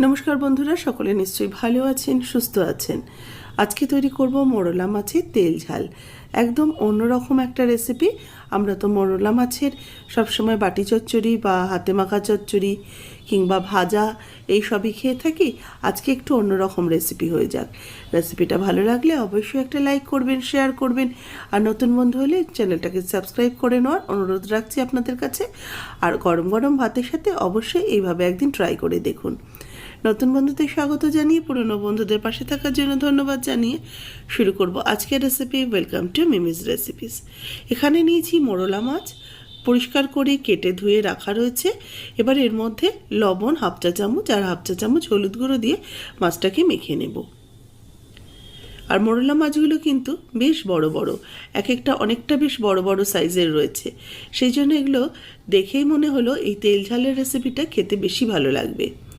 নমস্কার বন্ধুরা, সকলে নিশ্চয়ই ভালো আছেন, সুস্থ আছেন। আজকে তৈরি করব মোরলা মাছের তেল ঝাল। একদম অন্যরকম একটা রেসিপি। আমরা তো মোরলা মাছের সবসময় বাটি চচ্চড়ি বা হাতে মাখা চচ্চড়ি কিংবা ভাজা এই সবই খেয়ে থাকি। আজকে একটু অন্যরকম রেসিপি হয়ে যাক। রেসিপিটা ভালো লাগলে অবশ্যই একটা লাইক করবেন, শেয়ার করবেন, আর নতুন বন্ধু হলে চ্যানেলটাকে সাবস্ক্রাইব করে নেওয়ার অনুরোধ রাখছি আপনাদের কাছে। আর গরম গরম ভাতের সাথে অবশ্যই এইভাবে একদিন ট্রাই করে দেখুন। নতুন বন্ধুদের স্বাগত জানিয়ে পুরনো বন্ধুদের পাশে থাকার জন্য ধন্যবাদ জানিয়ে শুরু করব আজকের recipe. Welcome to Mimi's recipes. এখানে নিয়েছি মোরলা মাছ, পরিষ্কার করে কেটে ধুয়ে রাখা রয়েছে। এবার এর মধ্যে লবণ হাফ চা চামচ আর হাফ চা চামচ হলুদ গুঁড়ো দিয়ে মাছটাকে মেখে নেব। আর মোরলা মাছগুলো কিন্তু বেশ বড় বড়, এক একটা অনেকটা বেশ বড় বড় সাইজের রয়েছে। সেই জন্য এগুলো দেখেই মনে হলো এই তেল ঝালের রেসিপিটা খেতে বেশি ভালো লাগবে।